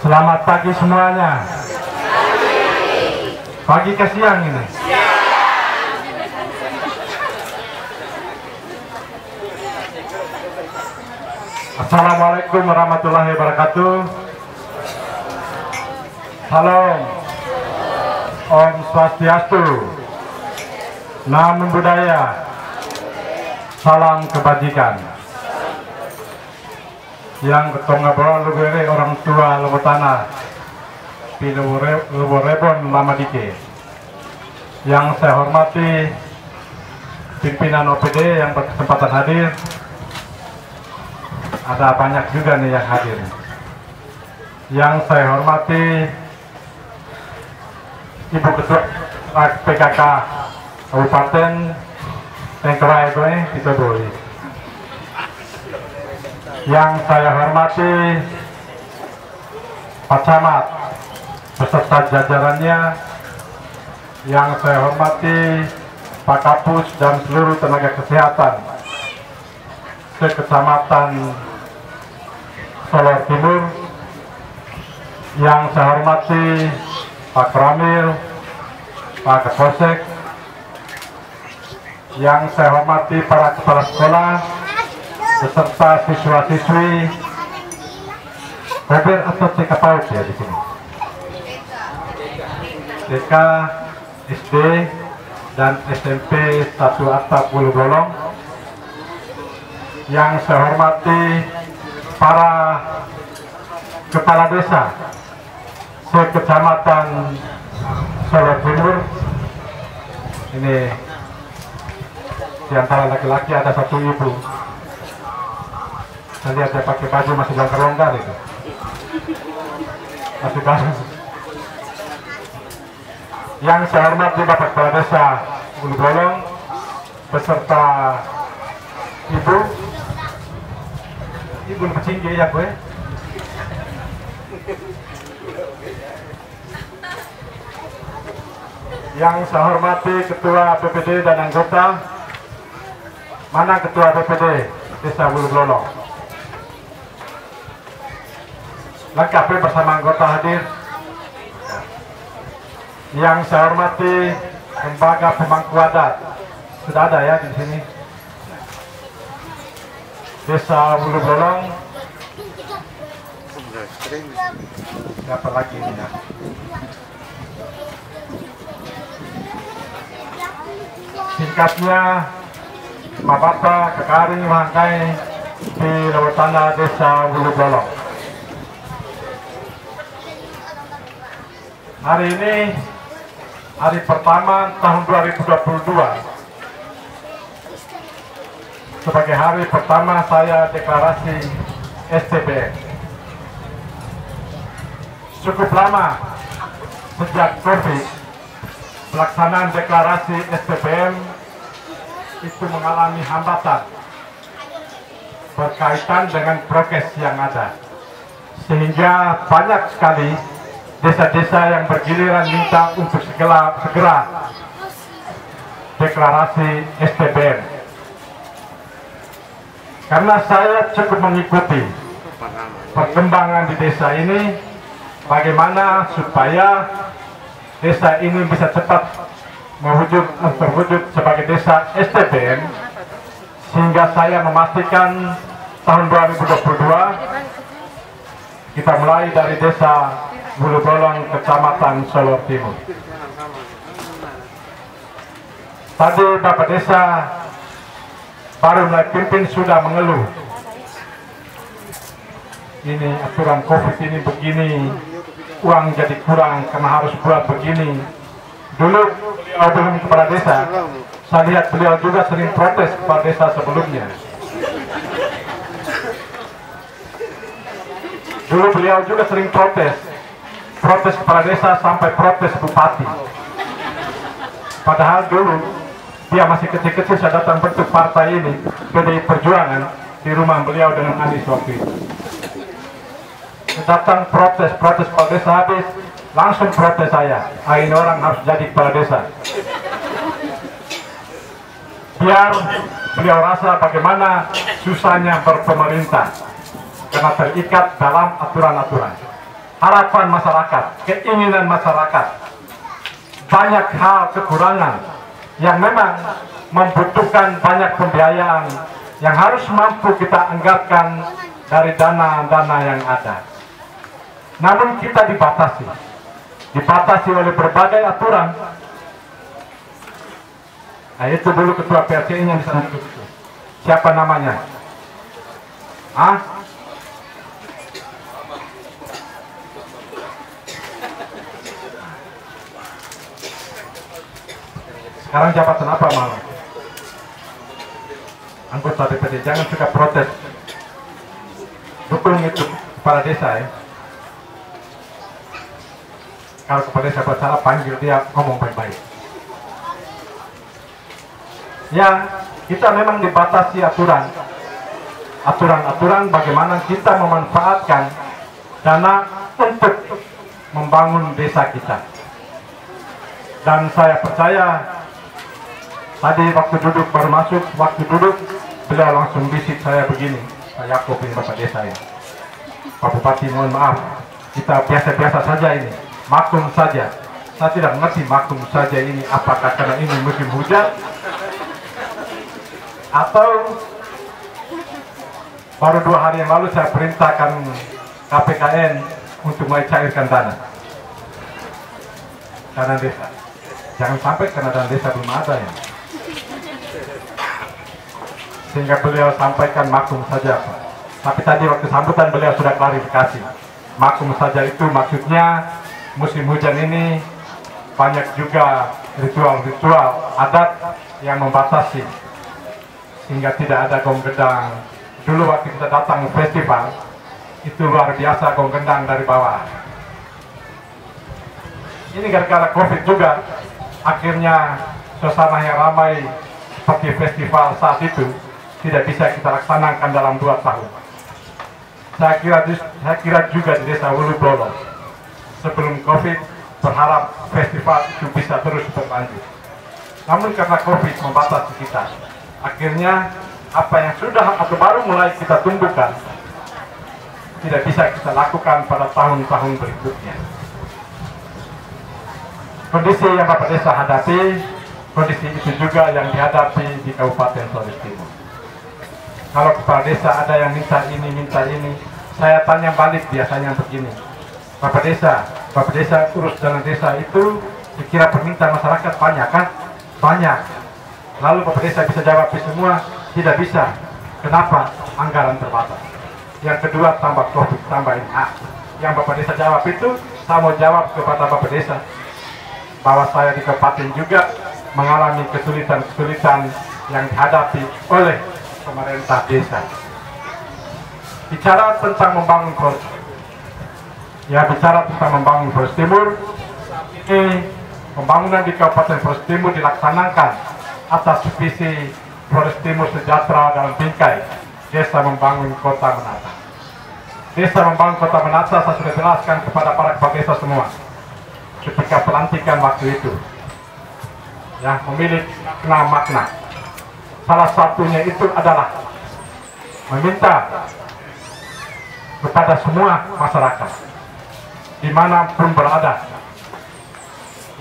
Selamat pagi semuanya. Pagi ke siang ini. Assalamualaikum warahmatullahi wabarakatuh. Salam. Om Swastiastu. Namo Buddhaya. Salam kebajikan. Yang ketong ngobrol lebih orang tua lubu tanah lubu rebon lama dike. Yang saya hormati pimpinan OPD yang berkesempatan hadir. Ada banyak juga nih yang hadir. Yang saya hormati Ibu Ketua PKK Kabupaten Tengkerai kita boleh. Yang saya hormati Pak Camat beserta jajarannya, yang saya hormati Pak Kapus dan seluruh tenaga kesehatan Kecamatan Solor Timur, yang saya hormati Pak Ramil, Pak Kapolsek, yang saya hormati para kepala sekolah beserta siswa-siswi Kober atau TK PAUD ya di sini. TK, SD, dan SMP 1 Atap Bulu Bolong. Yang saya hormati para kepala desa Kecamatan Solor Timur. Ini di antara laki-laki ada satu ibu. Saya lihat dia pakai baju masih longgar-longgar itu. Masih bagus. Yang saya hormati Bapak Kepala Desa Bulu Bolong beserta Ibu Pecinggi ya gue. Yang saya hormati Ketua BPD dan anggota. Mana Ketua BPD Desa Bulu Bolong? Lengkap bersama anggota hadir. Yang saya hormati lembaga pemangku adat, sudah ada ya di sini. Desa Bulu Bolong. Siapa lagi ini ya? Singkatnya, Mabata Kekari Mangkai di Lubu Tanah Desa Bulu Bolong. Hari ini hari pertama tahun 2022. Sebagai hari pertama saya deklarasi STBM. Cukup lama sejak COVID, pelaksanaan deklarasi STBM itu mengalami hambatan berkaitan dengan prokes yang ada, sehingga banyak sekali desa-desa yang bergiliran minta untuk segera deklarasi STBM. Karena saya cukup mengikuti perkembangan di desa ini, bagaimana supaya desa ini bisa cepat terwujud sebagai desa STBM, sehingga saya memastikan tahun 2022 kita mulai dari desa Bulu Bolong, Kecamatan Solor Timur. Tadi Bapak Desa baru mulai pimpin sudah mengeluh. Ini aturan COVID ini begini, uang jadi kurang karena harus buat begini. Dulu beliau belum kepala desa, saya lihat beliau juga sering protes kepala desa sebelumnya. Dulu beliau juga sering protes kepala desa sampai protes bupati. Padahal dulu dia masih kecil-kecil saya datang bentuk partai ini, PDI Perjuangan, di rumah beliau dengan Anies waktu itu. Datang protes kepala desa habis, langsung protes saya. Ini orang harus jadi kepala desa. Biar beliau rasa bagaimana susahnya berpemerintah, karena terikat dalam aturan-aturan. harapan masyarakat, keinginan masyarakat. Banyak hal kekurangan yang memang membutuhkan banyak pembiayaan yang harus mampu kita anggarkan dari dana-dana yang ada. Namun kita dibatasi oleh berbagai aturan. Nah, itu dulu ketua PRCI-nya di sana. Siapa namanya? Sekarang jabatan apa malah? Anggota DPD, jangan suka protes. Dukung itu kepala desa ya. Kalau kepala desa bersalah, panggil dia, ngomong baik-baik. Ya, kita memang dibatasi aturan bagaimana kita memanfaatkan dana untuk membangun desa kita. Dan saya percaya tadi waktu duduk beliau langsung bisik saya begini, Pak Yakob ini Bapak Desa ya. Pak Bupati mohon maaf, kita biasa-biasa saja ini, maklum saja. Saya tidak mengerti maklum saja ini apakah karena ini musim hujan atau baru 2 hari yang lalu saya perintahkan KPKN untuk mencairkan dana desa. Jangan sampai karena dana desa belum ada ya. Sehingga beliau sampaikan maklum saja Pak. Tapi tadi waktu sambutan beliau sudah klarifikasi. Maklum saja itu maksudnya musim hujan ini banyak juga ritual-ritual adat yang membatasi sehingga tidak ada gong gendang. Dulu waktu kita datang festival itu luar biasa gong gendang dari bawah. Ini gara-gara COVID juga akhirnya suasana yang ramai seperti festival saat itu tidak bisa kita laksanakan dalam 2 tahun. Saya kira juga di desa Wulu Bolo sebelum COVID berharap festival itu bisa terus berlanjut. Namun karena COVID membatasi kita, akhirnya apa yang sudah atau baru mulai kita tumbuhkan tidak bisa kita lakukan pada tahun-tahun berikutnya. Kondisi yang Bapak Desa hadapi, kondisi itu juga yang dihadapi di Kabupaten Flores Timur. Kalau kepala desa ada yang minta ini, saya tanya balik biasanya begini, Bapak Desa urus dana desa itu dikira permintaan masyarakat banyak kan? Banyak. Lalu Bapak Desa bisa jawab semua? Tidak bisa. Kenapa? Anggaran terbatas. Yang kedua tambah COVID, tambahin hak. Yang Bapak Desa jawab itu, saya mau jawab kepada Bapak Desa bahwa saya di kabupaten juga mengalami kesulitan-kesulitan yang dihadapi oleh pemerintah desa. Bicara tentang membangun Flores Timur, ini pembangunan di Kabupaten Flores Timur dilaksanakan atas visi Flores Timur sejahtera dalam bingkai Desa Membangun Kota Menata. Desa Membangun Kota Menata saya sudah jelaskan kepada para kepala desa semua ketika pelantikan waktu itu, ya, memiliki makna. Salah satunya itu adalah meminta kepada semua masyarakat dimanapun berada,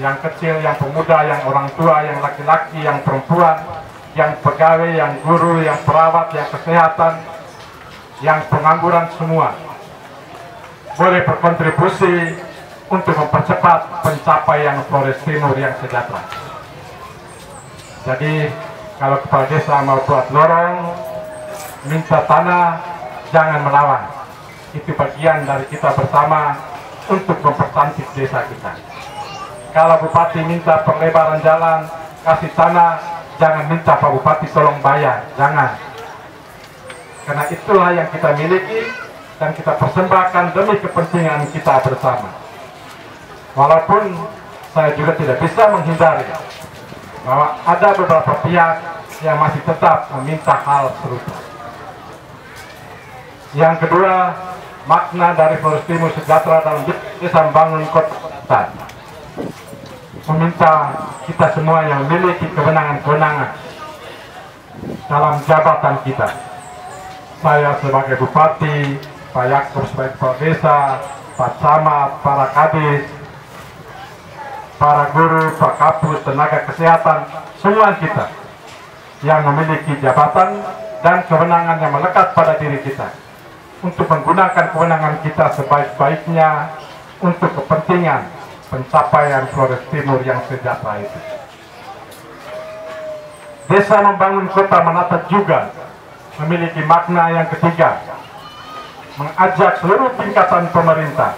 yang kecil, yang pemuda, yang orang tua, yang laki-laki, yang perempuan, yang pegawai, yang guru, yang perawat, yang kesehatan, yang pengangguran, semua boleh berkontribusi untuk mempercepat pencapaian Flores Timur yang sejahtera. Jadi kalau kepala desa mau buat lorong, minta tanah, jangan melawan. Itu bagian dari kita bersama untuk mempercantik desa kita. Kalau bupati minta perlebaran jalan, kasih tanah, jangan minta Pak Bupati tolong bayar, jangan. Karena itulah yang kita miliki dan kita persembahkan demi kepentingan kita bersama. Walaupun saya juga tidak bisa menghindari bahwa ada beberapa pihak yang masih tetap meminta hal serupa. Yang kedua, makna dari Flores Timur sejahtera dalam Desa Membangun Kota, meminta kita semua yang memiliki kewenangan-kewenangan dalam jabatan kita. Saya sebagai Bupati, Pak Yakob sebagai Kepala Desa, Pak Camat, para kadis, para guru, Pak Kapus, tenaga kesehatan, semua kita yang memiliki jabatan dan kewenangan yang melekat pada diri kita untuk menggunakan kewenangan kita sebaik-baiknya untuk kepentingan pencapaian Flores Timur yang sejahtera itu. Desa membangun kota menata juga memiliki makna yang ketiga, mengajak seluruh tingkatan pemerintah,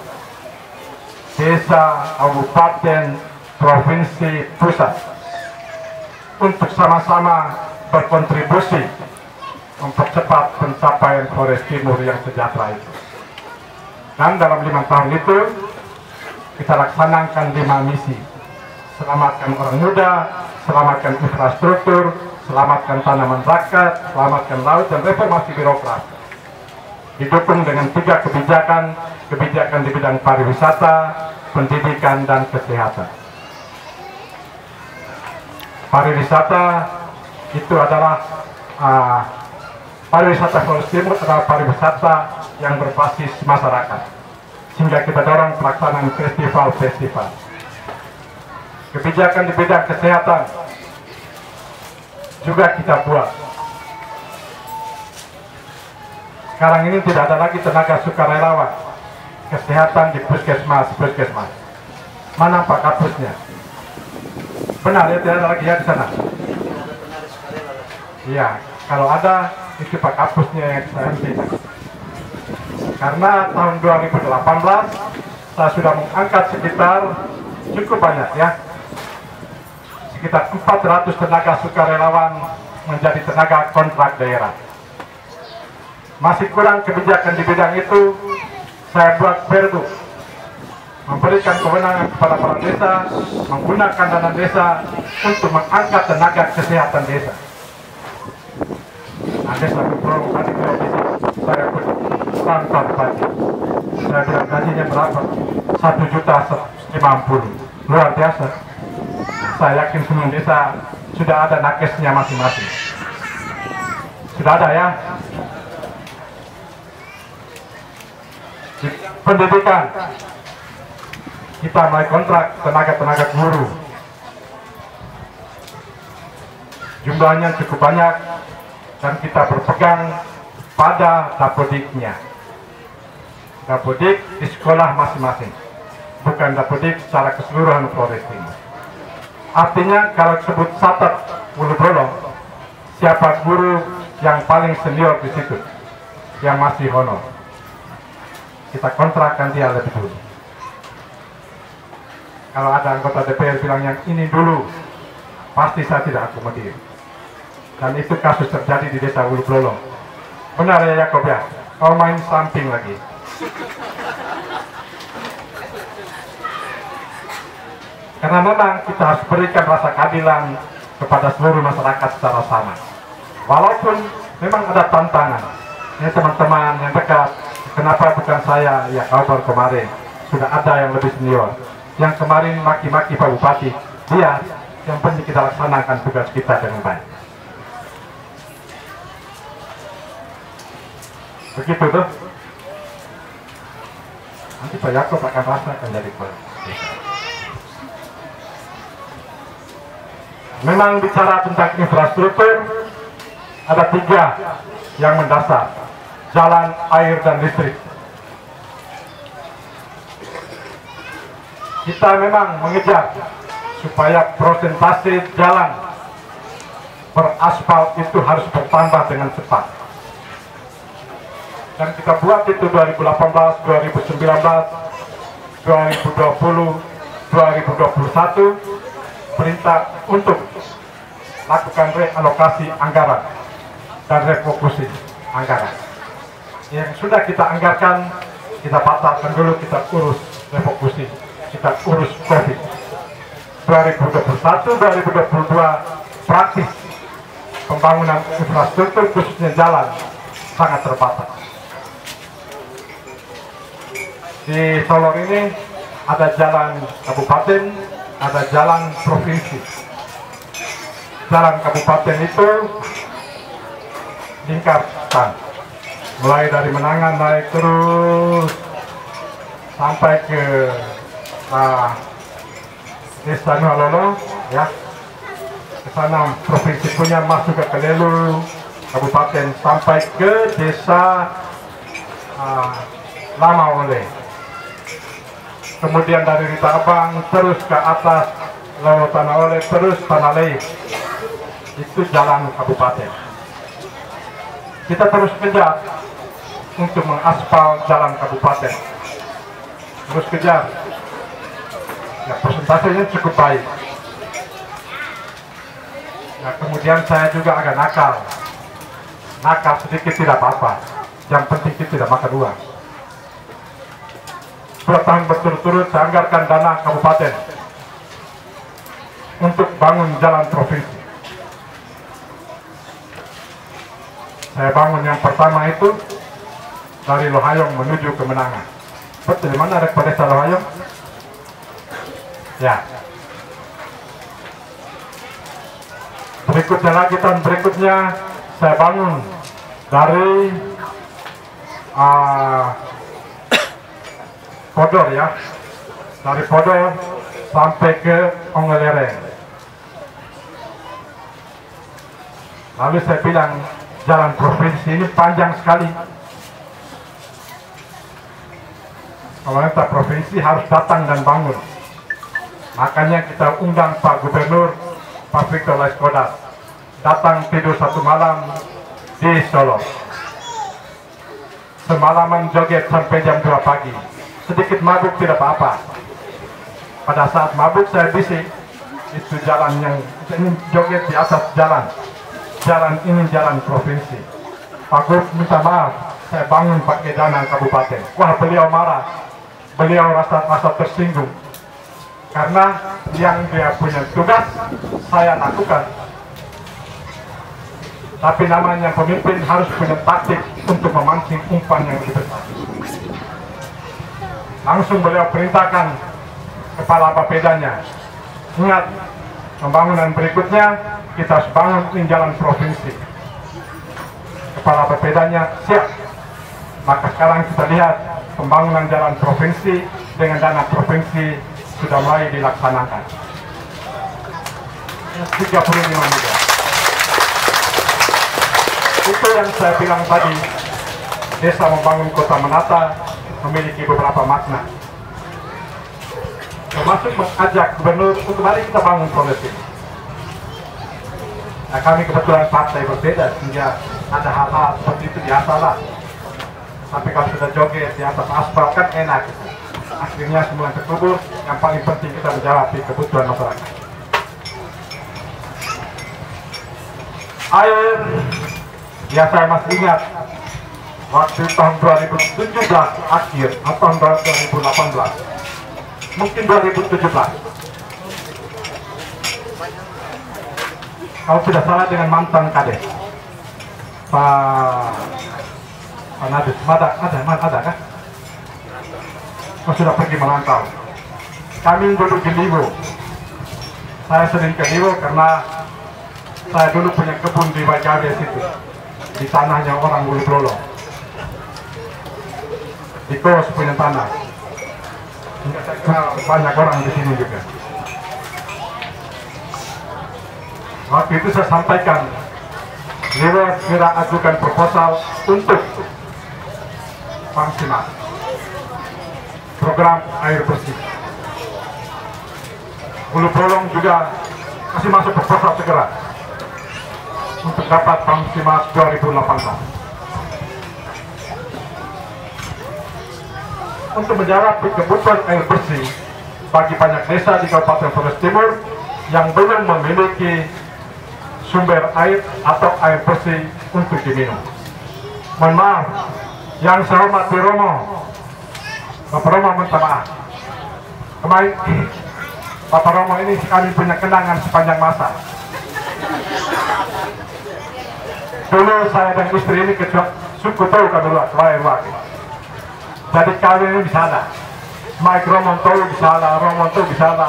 desa, kabupaten, provinsi, pusat untuk sama-sama berkontribusi mempercepat pencapaian Flores Timur yang sejahtera itu. Dan dalam 5 tahun itu kita laksanakan 5 misi: selamatkan orang muda, selamatkan infrastruktur, selamatkan tanaman rakyat, selamatkan laut, dan reformasi birokrasi. Didukung dengan 3 kebijakan di bidang pariwisata, pendidikan, dan kesehatan. Pariwisata itu adalah pariwisata Flores Timur adalah pariwisata yang berbasis masyarakat, sehingga kita dorong pelaksanaan festival-festival. Kebijakan di bidang kesehatan juga kita buat. Sekarang ini tidak ada lagi tenaga sukarelawan kesehatan di puskesmas. Mana Pak Kapusnya? Benar ya, tidak ada lagi ya di sana? Iya, kalau ada itu Pak Kapusnya yang saya hentikan. Karena tahun 2018 saya sudah mengangkat sekitar cukup banyak ya, sekitar 400 tenaga sukarelawan menjadi tenaga kontrak daerah. Masih kurang kebijakan di bidang itu, saya buat perdu memberikan kewenangan kepada para desa menggunakan dana desa untuk mengangkat tenaga kesehatan desa. Ada satu program tadi saya pun tanpa pagi. Saya bilang gajinya berapa? 1.150.000. Luar biasa. Saya yakin semua desa sudah ada nakesnya masing-masing. Sudah ada ya. Di pendidikan kita mulai kontrak tenaga guru. Jumlahnya cukup banyak dan kita berpegang pada dapodiknya. Dapodik di sekolah masing-masing, bukan dapodik secara keseluruhan Flores Timur. Artinya kalau disebut Satet Ulu Brolo, siapa guru yang paling senior di situ, yang masih honor, kita kontrakkan dia lebih dulu. Kalau ada anggota DPR bilang yang ini dulu, pasti saya tidak akomodir. Dan itu kasus terjadi di desa Ulu Brolo. Benar ya Yakob ya? Kau main samping lagi. Karena memang kita harus berikan rasa keadilan kepada seluruh masyarakat secara sama. Walaupun memang ada tantangan. Ini teman-teman yang dekat, kenapa bukan saya, ya kau baru kemarin. Sudah ada yang lebih senior. Yang kemarin maki-maki Pak Bupati, dia yang penting kita laksanakan tugas kita dengan baik. Begitu tuh. Nanti Pak Yakob akan rasakan dari Pak. Memang bicara tentang infrastruktur, ada 3 yang mendasar: jalan, air, dan listrik. Kita memang mengejar supaya persentase jalan beraspal itu harus bertambah dengan cepat. Dan kita buat itu 2018, 2019, 2020, 2021 perintah untuk lakukan realokasi anggaran dan refocusing anggaran. Yang sudah kita anggarkan, kita batalkan dulu, kita urus refocusing, kita urus COVID. 2021, 2022 praktis pembangunan infrastruktur khususnya jalan sangat terbatas. Di Solor ini ada jalan kabupaten, ada jalan provinsi. Jalan kabupaten itu lingkarkan, mulai dari Menangan naik terus sampai ke Desa Nualolo, ya, ke sana provinsi punya, masuk ke Kelelu Kabupaten sampai ke Desa Lama Ole, kemudian dari Rita Abang terus ke atas lewat Tanah Ole, terus Tanah Leif. Itu jalan kabupaten. Kita terus kejar untuk mengaspal jalan kabupaten, terus kejar. Ya, persentasenya cukup baik. Ya, kemudian saya juga agak nakal sedikit tidak apa-apa, yang penting kita tidak makan uang. 2 tahun berturut-turut saya anggarkan dana kabupaten untuk bangun jalan provinsi. Saya bangun yang pertama itu dari Lohayong menuju Kemenangan. Betul, di mana ada desa Lohayong? Ya. Berikutnya lagi, tahun berikutnya saya bangun dari Podor, ya, dari Podor sampai ke Ongelereng. Lalu saya bilang, jalan provinsi ini panjang sekali. Pemerintah provinsi harus datang dan bangun. Makanya kita undang Pak Gubernur, Pak Victor Laiskodat, datang tidur 1 malam di Solo. Semalaman joget sampai jam 2 pagi. Sedikit mabuk tidak apa-apa. Pada saat mabuk saya bisik, itu jalan yang ini joget di atas jalan. Jalan ini jalan provinsi. Pak Gub minta maaf, saya bangun pakai dana kabupaten. Wah, beliau marah. Beliau rasa tersinggung. Karena yang dia punya tugas, saya lakukan. Tapi namanya pemimpin harus punya taktik untuk memancing umpan yang lebih besar. Langsung beliau perintahkan kepala Bapedanya, ingat, pembangunan berikutnya kita harus bangun ini jalan provinsi. Kepala Bapedanya siap. Maka sekarang kita lihat pembangunan jalan provinsi dengan dana provinsi sudah mulai dilaksanakan. 35 miliar. Itu yang saya bilang tadi, desa membangun kota menata memiliki beberapa makna. Termasuk mengajak gubernur untuk mari kita bangun provinsi. Nah, kami kebetulan partai berbeda sehingga ada hal-hal seperti itu biasalah. Tapi kalau sudah joget di atas aspal kan enak. Akhirnya semua terkubur. Yang paling penting kita menjawab kebutuhan masyarakat. Air, ya saya masih ingat waktu tahun 2017 akhir atau 2018, mungkin 2017. Kalau tidak salah dengan mantan kades Pak Nadus, ada kan? Oh, sudah pergi merantau. Kami duduk di Liwo. Saya sering ke Liwo karena saya dulu punya kebun di Bajabes itu, di tanahnya orang Bulu Brolo. Di Kos punya tanah. Saya kenal banyak orang di sini juga. Waktu itu saya sampaikan, Liwo segera ajukan proposal untuk Pamsimas, program air bersih. Bulu Bolong juga kasih masuk proposal segera untuk dapat Pamsimas 2018. Untuk menjawab kebutuhan air bersih bagi banyak desa di Kabupaten Flores Timur yang belum memiliki sumber air atau air bersih untuk diminum. Mohon maaf, yang saya hormati Romo, Bapak Romo minta maaf. Kemarin Bapak Romo ini kami punya kenangan sepanjang masa. Dulu saya dan istri ini ke suku tahu kan dulu, jadi kami ini bisa ada. Mike Romo tahu bisa ada, Romo tahu bisa ada.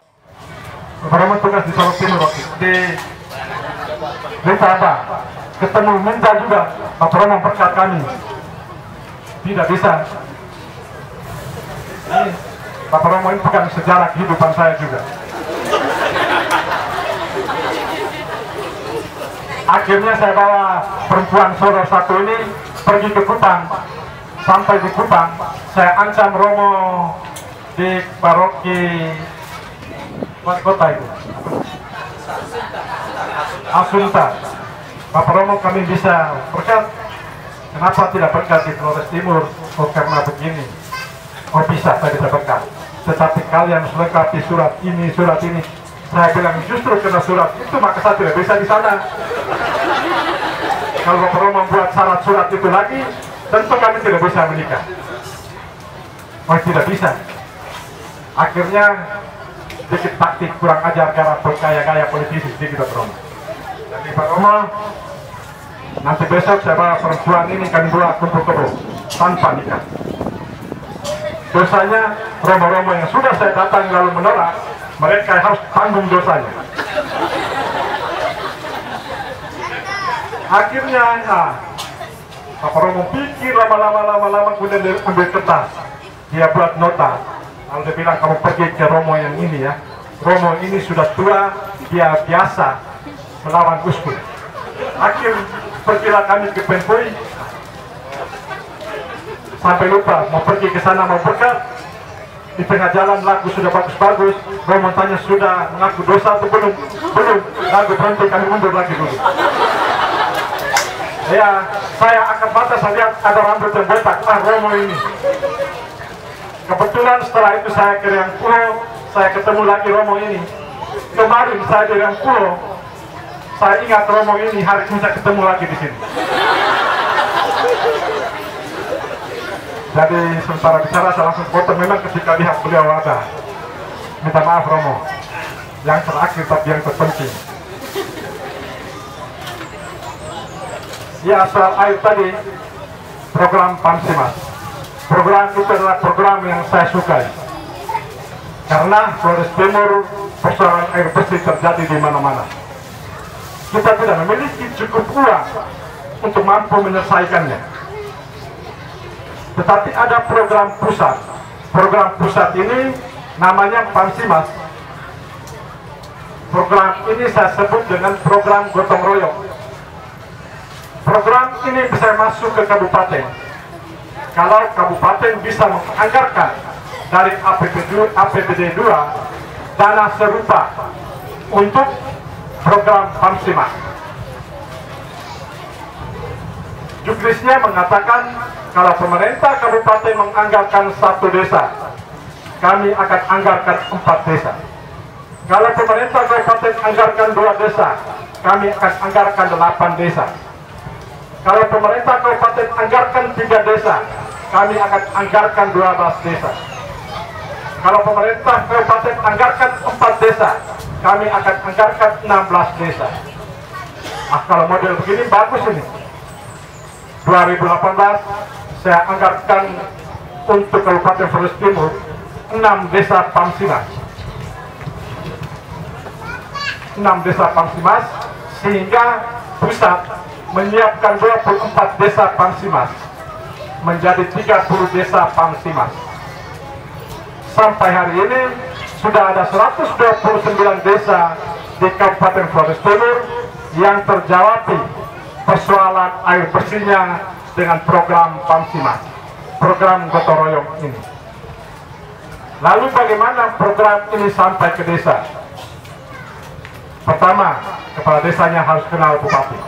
Bapak Romo tugas di Solo Timur waktu di Desa apa? Ketemu Menja juga, Bapak Romo berkat kami. Tidak bisa. Ini Bapak Romo ini bukan sejarah kehidupan saya juga. Akhirnya saya bawa perempuan Solo satu ini pergi ke Kupang. Sampai di Kupang, saya ancam Romo di paroki kota itu, Asunta. Bapak Romo, kami bisa berkat. Kenapa tidak berkat di Flores Timur? Oh, karena begini. Oh, bisa, saya bisa berkat. Tetapi kalian melengkapi surat ini, surat ini. Saya bilang justru karena surat itu maka saya tidak bisa di sana. Kalau Bapak Romo membuat syarat surat itu lagi, tentu kami tidak bisa menikah. Oh, tidak bisa. Akhirnya sedikit taktik kurang ajar karena bergaya-gaya politisi sedikit Bapak Romo. Jadi Pak Romo, nanti besok saya bawa perempuan ini kami buat kumpul kebo tanpa nikah. Dosanya Romo-Romo yang sudah saya datang lalu menolak, mereka harus tanggung dosanya. Akhirnya Bapak Romo pikir lama-lama kemudian dia ambil kertas, dia buat nota. Lalu dia bilang, kamu pergi ke Romo yang ini ya. Romo ini sudah tua, dia biasa melawan uskup. Akhir pergilah kami ke Penpui, sampai lupa mau pergi ke sana mau berkat. Di tengah jalan lagu sudah bagus-bagus. Romo tanya sudah mengaku dosa atau belum? Belum. Lagu berhenti, kami mundur lagi dulu. Ya, saya angkat mata, saya lihat ada rambut yang botak. Romo ini. Kebetulan setelah itu saya ke Riang Pulau, saya ketemu lagi Romo ini. Kemarin saya di Riang Pulau, saya ingat Romo ini, hari ini saya ketemu lagi di sini. Jadi sementara bicara saya langsung foto, memang ketika lihat beliau ada. Minta maaf Romo. Yang terakhir tapi yang terpenting. Ya, soal air tadi, program Pamsimas. Program itu adalah program yang saya sukai. Karena Flores Timur persoalan air bersih terjadi di mana-mana. Kita tidak memiliki cukup uang untuk mampu menyelesaikannya. Tetapi ada program pusat. Program pusat ini namanya Pamsimas. Program ini saya sebut dengan program gotong royong. Program ini bisa masuk ke kabupaten. Kalau kabupaten bisa menganggarkan dari APBD 2 dana serupa untuk program Pamsimas. Juknisnya mengatakan kalau pemerintah kabupaten menganggarkan 1 desa, kami akan anggarkan 4 desa. Kalau pemerintah kabupaten anggarkan 2 desa, kami akan anggarkan 8 desa. Kalau pemerintah kabupaten anggarkan 3 desa, kami akan anggarkan 12 desa. Kalau pemerintah kabupaten anggarkan 4 desa, kami akan anggarkan 16 desa. Kalau model begini bagus ini. 2018 saya anggarkan untuk Kabupaten Flores Timur 6 desa Pamsimas. 6 desa Pamsimas, sehingga pusat menyiapkan 24 desa Pamsimas menjadi 30 desa Pamsimas. Sampai hari ini sudah ada 129 desa di Kabupaten Flores Timur yang terjawab persoalan air bersihnya dengan program Pamsimas, program gotong royong ini. Lalu bagaimana program ini sampai ke desa? Pertama, kepala desanya harus kenal bupati.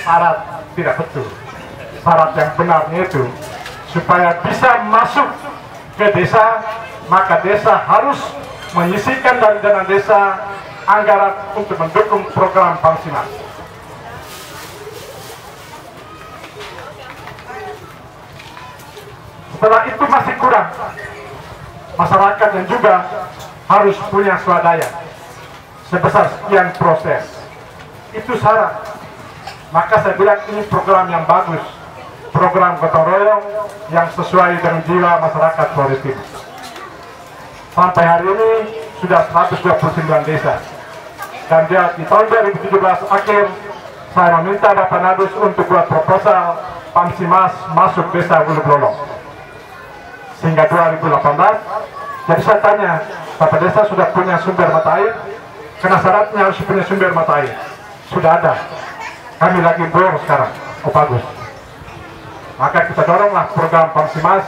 Syarat tidak betul. Syarat yang benarnya itu supaya bisa masuk ke desa, maka desa harus menyisihkan dari dana desa anggaran untuk mendukung program Pamsimas. Setelah itu masih kurang, masyarakat yang juga harus punya swadaya sebesar sekian proses. Itu syarat. Maka saya bilang ini program yang bagus, program gotong royong yang sesuai dengan jiwa masyarakat Flores Timur. Sampai hari ini sudah 129 desa, dan dia di tahun 2017 akhir saya meminta Bapak Nadus untuk buat proposal Pamsimas masuk desa Ulu Blolong sehingga 2018. Jadi saya tanya, Bapak Desa sudah punya sumber mata air? Karena syaratnya harus punya sumber mata air. Sudah ada. Kami lagi bor sekarang. Oh bagus. Maka kita doronglah program Pamsimas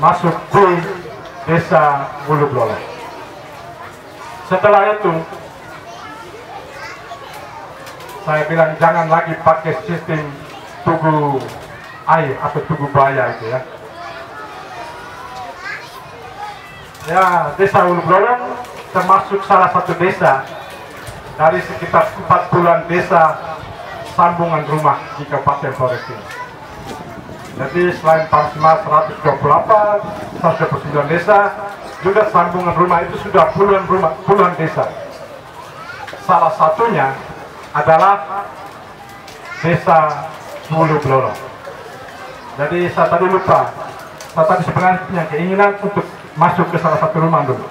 masuk di desa Ulu Blolong. Setelah itu saya bilang jangan lagi pakai sistem tugu air atau tugu buaya itu ya. Ya, desa Ulu Blolong termasuk salah satu desa dari sekitar 40-an desa sambungan rumah di Kabupaten Flores ini. Jadi selain Pamsimas 128, 129 desa, juga sambungan rumah itu sudah puluhan desa. Salah satunya adalah desa Ulu Blolong. Jadi saya tadi lupa, saya tadi sebenarnya punya keinginan untuk masuk ke salah satu rumah dulu.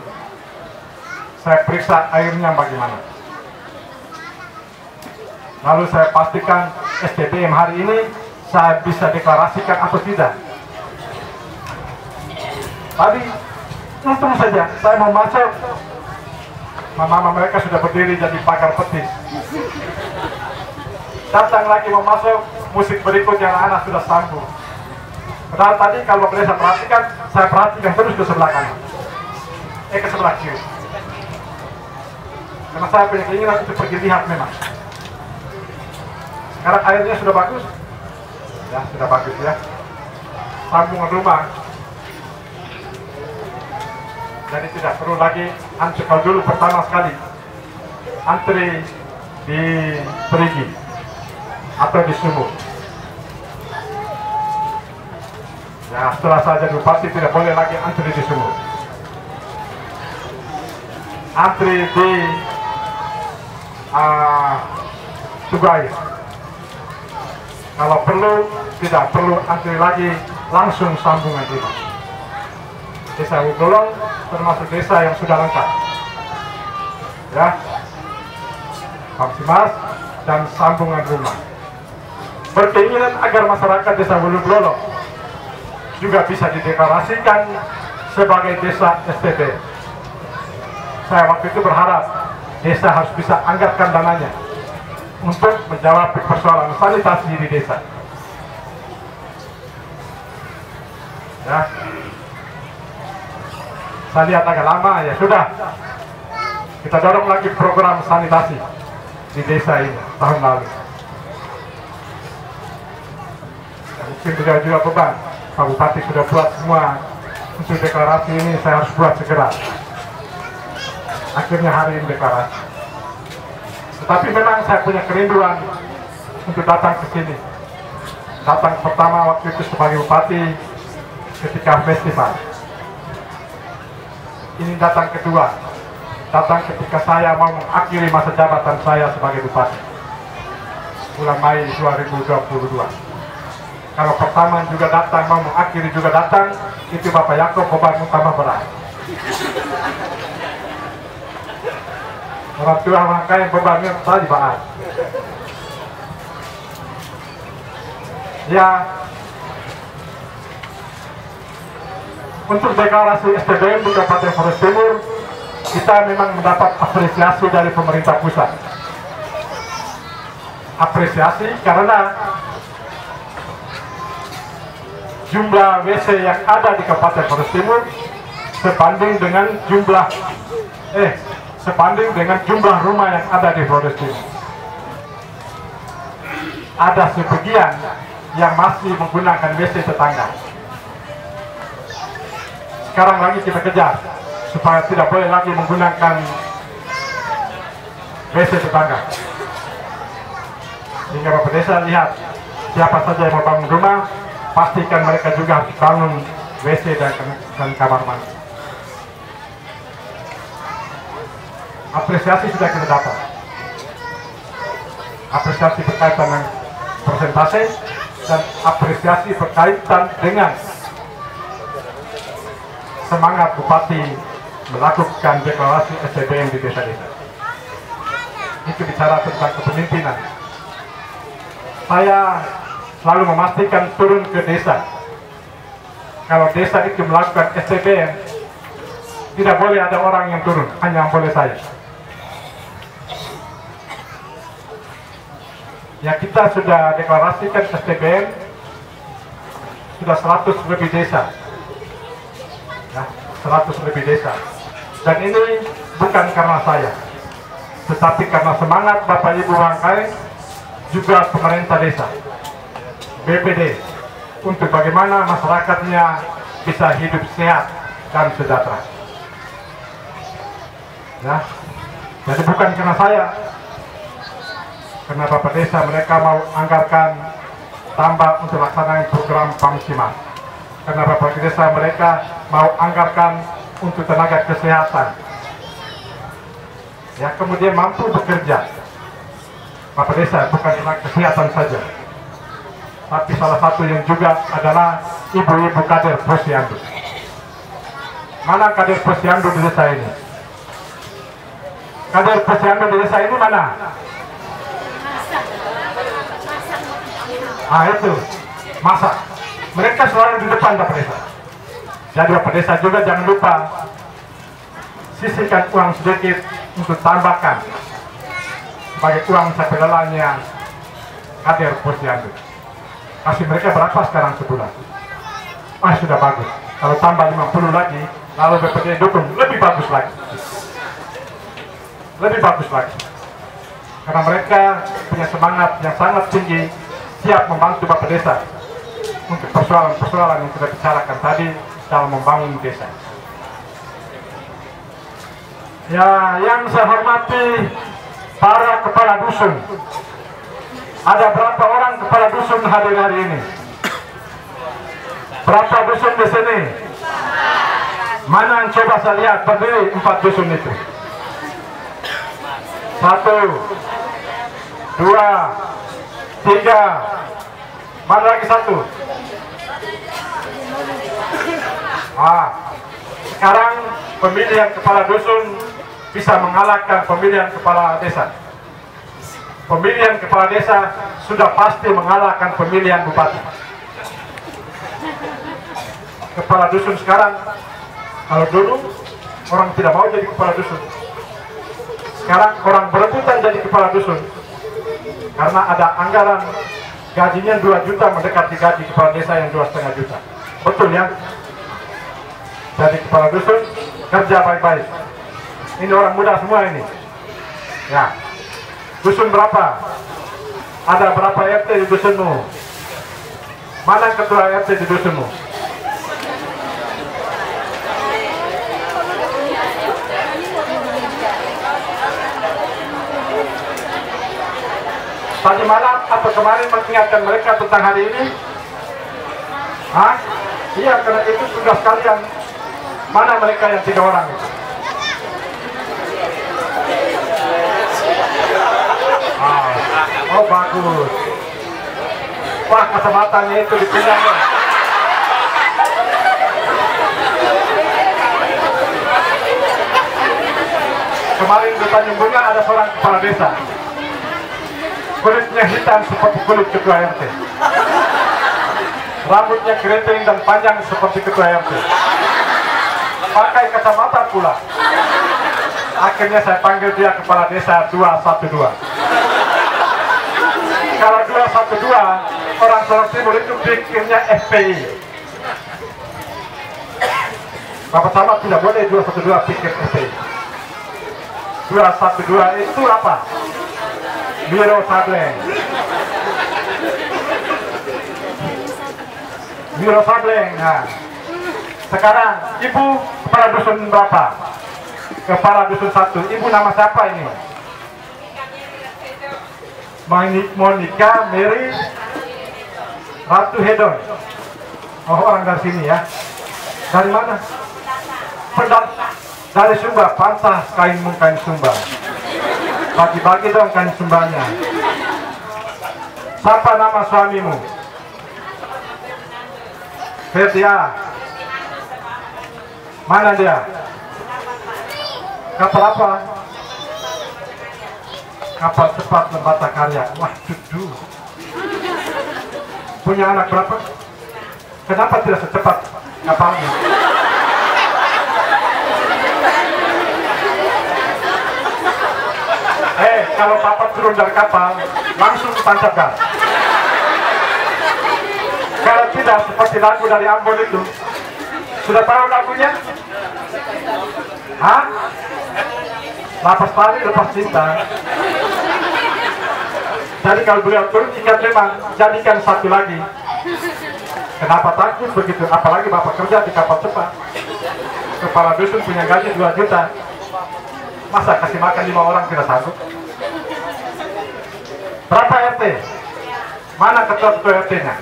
Saya periksa airnya bagaimana. Lalu saya pastikan STBM hari ini saya bisa deklarasikan atau tidak. Tadi untung saja saya mau masuk, mama mereka sudah berdiri jadi pagar petis. Datang lagi mau masuk, musik berikutnya anak sudah sambung. Padahal tadi kalau boleh saya perhatikan terus ke sebelah kanan, ke sebelah kiri. Karena saya punya keinginan untuk pergi lihat memang. Sekarang airnya sudah bagus, ya sudah bagus ya. Sambungan rumah, jadi tidak perlu lagi antri. Kalau dulu pertama sekali antri di Perigi atau di Sumur. Ya setelah saya jadi bupati tidak boleh lagi antri di Sumur. Antri di Tugai. Kalau perlu, tidak perlu antri lagi, langsung sambungan rumah. Desa Ulu Blolong termasuk desa yang sudah lengkap. Ya, Pamsimas dan sambungan rumah. Berkeinginan agar masyarakat desa Ulu Blolong juga bisa dideklarasikan sebagai desa STB. Saya waktu itu berharap desa harus bisa anggarkan dananya untuk menjawab persoalan sanitasi di desa. Ya, saya lihat agak lama ya sudah. Kita dorong lagi program sanitasi di desa ini tahun lalu. Ya, mungkin juga beban. Pak Bupati sudah buat semua untuk deklarasi ini, saya harus buat segera. Akhirnya hari ini deklarasi. Tetapi memang saya punya kerinduan untuk datang ke sini. Datang pertama waktu itu sebagai bupati ketika festival. Ini datang kedua. Datang ketika saya mau mengakhiri masa jabatan saya sebagai bupati. Bulan Mei 2022. Kalau pertama juga datang, mau mengakhiri juga datang, itu Bapak Yakob beban utama berat. Orang tua makanya bebannya tadi Pak. Ya, untuk deklarasi STBM di Kabupaten Flores Timur, kita memang mendapat apresiasi dari pemerintah pusat. Apresiasi karena jumlah WC yang ada di Kabupaten Flores Timur sebanding dengan jumlah rumah yang ada di Flores Timur. Ada sebagian yang masih menggunakan WC tetangga. Sekarang lagi kita kejar supaya tidak boleh lagi menggunakan WC tetangga. Sehingga Bapak Desa lihat siapa saja yang mau bangun rumah, pastikan mereka juga harus bangun WC dan kamar mandi. Apresiasi sudah kita dapat. Apresiasi berkaitan dengan persentase dan apresiasi berkaitan dengan semangat Bupati melakukan deklarasi STBM di desa-desa. Itu bicara tentang kepemimpinan. saya selalu memastikan turun ke desa. Kalau desa itu melakukan STBM, tidak boleh ada orang yang turun, hanya boleh saya. Ya, kita sudah deklarasikan STBM, sudah 100 lebih desa. Ya, 100 lebih desa. Dan ini bukan karena saya, tetapi karena semangat Bapak Ibu Wangkai, juga pemerintah desa, BPD, untuk bagaimana masyarakatnya bisa hidup sehat dan sejahtera. Ya, jadi bukan karena saya, karena Bapak Desa mereka mau anggarkan tambah untuk laksanaan program Pamsimas. Karena Bapak Desa mereka mau anggarkan untuk tenaga kesehatan. Ya, kemudian mampu bekerja. Bapak Desa bukan tenaga kesehatan saja, tapi salah satu yang juga adalah ibu-ibu kader posyandu. Mana kader posyandu di desa ini? Kader posyandu di desa ini mana? Ah, itu masak. Mereka selalu di depan Bapak Desa. Jadi Bapak Desa juga jangan lupa sisihkan uang sedikit untuk tambahkan sebagai uang sapelelanya kader posyandu. Kasih mereka berapa sekarang sebulan? Ah, sudah bagus. Kalau tambah 50 lagi, lalu BPD dukung, lebih bagus lagi. Lebih bagus lagi. Karena mereka punya semangat yang sangat tinggi, siap membantu Bapak Desa untuk persoalan-persoalan yang kita bicarakan tadi dalam membangun desa. Ya, yang saya hormati para kepala dusun. Ada berapa orang kepala dusun hadir hari ini? Berapa dusun di sini? Mana yang coba saya lihat berdiri 4 dusun itu? 1, 2, 3. Mana lagi 1? Sekarang pemilihan kepala dusun bisa mengalahkan pemilihan kepala desa. Pemilihan kepala desa sudah pasti mengalahkan pemilihan bupati. Kepala dusun sekarang, kalau dulu orang tidak mau jadi kepala dusun, sekarang orang berebutan jadi kepala dusun karena ada anggaran gajinya 2 juta mendekati gaji kepala desa yang 2,5 juta. Betul ya? Jadi kepala dusun kerja baik-baik. Ini orang muda semua ini. Ya. Dusun berapa? Ada berapa RT di dusunmu? Mana ketua RT di dusunmu? Tadi malam atau kemarin mengingatkan mereka tentang hari ini? Hah? Iya, karena itu tugas kalian. Mana mereka yang 3 orang itu? Oh, bagus. Wah, kacamatanya itu dipindah. Kemarin di Tanjung Bunga ada seorang kepala desa. Kulitnya hitam seperti kulit ketua RT. Rambutnya keriting dan panjang seperti ketua RT. Pakai kacamata pula. Akhirnya saya panggil dia kepala desa 212. Kalau 212 orang Sulawesi Timur itu pikirnya FPI. Bapak Camat tidak boleh 212 pikir FPI. 212 itu apa? Wiro Sableng. Wiro Sableng. Nah, sekarang ibu kepala dusun berapa? Kepala dusun 1. Ibu nama siapa ini? Monica Mary Ratu Hedon. Oh, orang dari sini ya. Dari mana? Dari Sumba. Pantas kainmu kain Sumba. Bagi-bagi dong kain Sumbanya. Siapa nama suamimu? Fetia. Mana dia? Kapal apa? Kapal cepat Lembata Karya. Wah, duduh. punya anak berapa? Kenapa tidak secepat kapalnya? Kalau Bapak turun dari kapal, langsung tancap gas. Kalau tidak, seperti lagu dari Ambon itu. Sudah tahu lagunya? Hah? Lapas tali, lepas cinta. Jadi kalau beliau turun, ikat memang jadikan satu lagi. Kenapa takut begitu? Apalagi Bapak kerja di kapal cepat. Kepala dusun punya gaji 2 juta. Masa kasih makan 5 orang tidak sanggup? Berapa RT? Mana ketua-ketua RT-nya?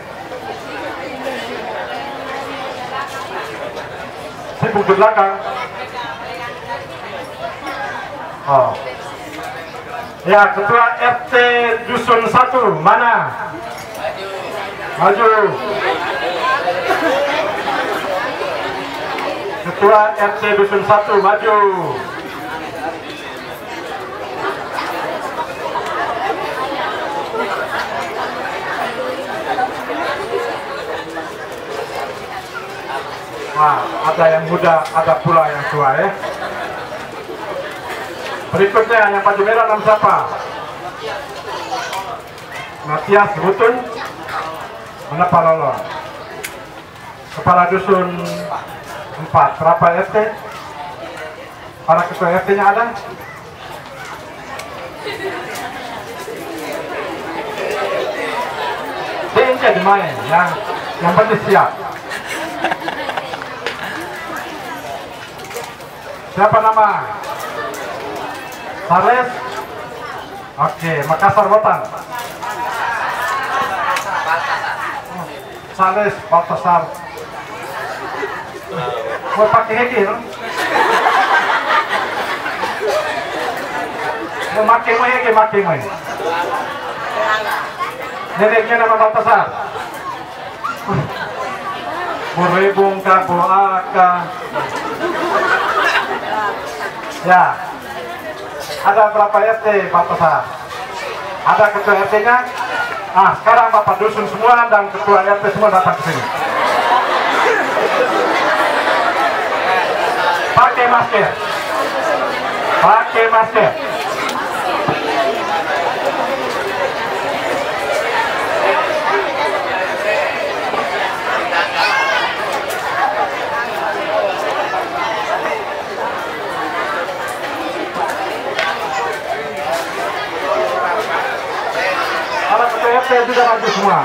Sibuk di belakang. Oh. Ya, ketua RT Dusun 1, mana? Maju. Ketua RT Dusun 1, maju. Nah, ada yang muda, ada pula yang tua ya. Berikutnya yang baju merah nama siapa? Matias Butun. Mana Pak Lolo? Kepala Dusun 4. Berapa RT? Para ketua RT-nya ada? Dia jadi main, yang penting siap. Siapa nama? Sales? Oke, Makassar Botan. Sales, Baltasar. Mau pakai hegi, no? Mau makin mau hegi, makin mau. Neneknya nama Baltasar. Berebung kapo aka. Ya, ada berapa RT Baltasar? Ada ketua RT-nya? Ah, sekarang Bapak Dusun semua dan ketua RT semua datang ke sini. Pakai masker. Pakai masker. Para ketua RT juga maju semua.